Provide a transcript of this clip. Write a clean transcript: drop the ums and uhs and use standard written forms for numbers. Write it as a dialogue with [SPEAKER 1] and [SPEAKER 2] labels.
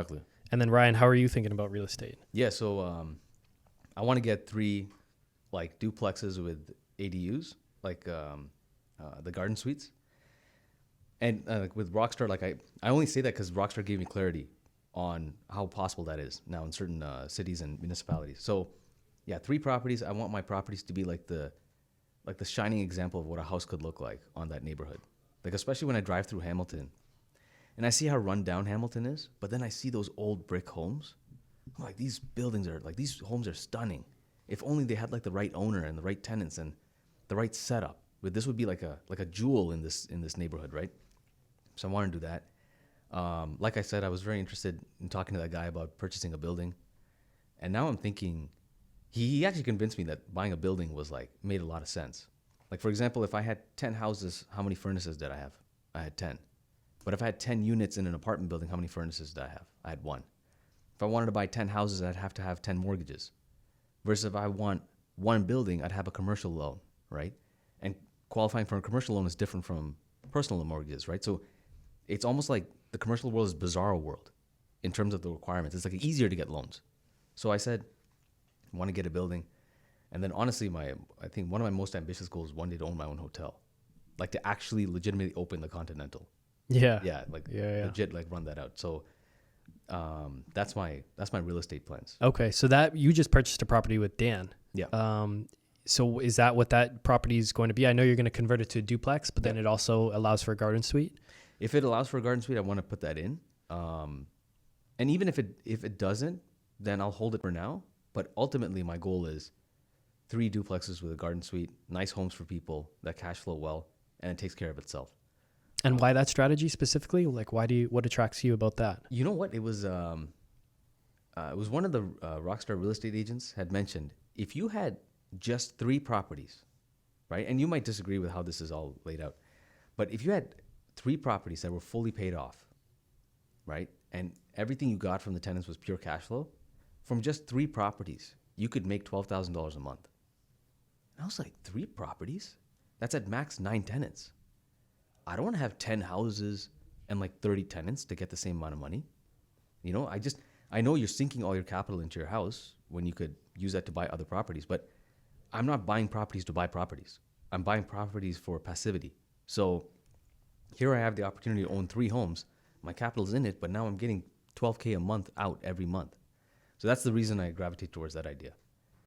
[SPEAKER 1] Exactly.
[SPEAKER 2] And then Ryan, how are you thinking about real estate?
[SPEAKER 1] Yeah. So I want to get three like duplexes with ADUs, like the garden suites. And like with Rockstar, like I only say that because Rockstar gave me clarity on how possible that is now in certain cities and municipalities. So yeah, three properties. I want my properties to be like the shining example of what a house could look like on that neighborhood. Like especially when I drive through Hamilton and I see how run down Hamilton is, but then I see those old brick homes. I'm like, these buildings are like these homes are stunning. If only they had like the right owner and the right tenants and the right setup. But this would be like a jewel in this neighborhood, right? So I want to do that. Like I said, I was very interested in talking to that guy about purchasing a building, and now I'm thinking he actually convinced me that buying a building was like made a lot of sense. Like for example, if I had 10 houses, how many furnaces did I have? I had 10. But if I had 10 units in an apartment building, how many furnaces did I have? I had one. If I wanted to buy 10 houses, I'd have to have 10 mortgages. Versus if I want one building, I'd have a commercial loan, right? And qualifying for a commercial loan is different from personal mortgages, right? So it's almost like the commercial world is bizarre world in terms of the requirements. It's like easier to get loans. So I said, I want to get a building. And then honestly, I think one of my most ambitious goals is one day to own my own hotel. Like to actually legitimately open the Continental.
[SPEAKER 2] Yeah.
[SPEAKER 1] Yeah, like
[SPEAKER 2] Yeah.
[SPEAKER 1] legit like run that out. So that's my real estate plans.
[SPEAKER 2] Okay. So that you just purchased a property with Dan.
[SPEAKER 1] Yeah.
[SPEAKER 2] So is that what that property is going to be? I know you're going to convert it to a duplex, but then it also allows for a garden suite.
[SPEAKER 1] If it allows for a garden suite, I want to put that in. And even if it doesn't, then I'll hold it for now. But ultimately, my goal is 3 duplexes with a garden suite, nice homes for people that cash flow well, and it takes care of itself.
[SPEAKER 2] And why that strategy specifically? Like, what attracts you about that?
[SPEAKER 1] You know what? It was one of the Rockstar real estate agents had mentioned if you had just 3 properties, right? And you might disagree with how this is all laid out, but if you had 3 properties that were fully paid off, right, and everything you got from the tenants was pure cash flow, from just 3 properties, you could make $12,000 a month. And I was like, 3 properties? That's at max 9 tenants. I don't want to have 10 houses and like 30 tenants to get the same amount of money. You know, I know you're sinking all your capital into your house when you could use that to buy other properties, but I'm not buying properties to buy properties. I'm buying properties for passivity. So here I have the opportunity to own 3 homes. My capital's in it, but now I'm getting $12K a month out every month. So that's the reason I gravitate towards that idea.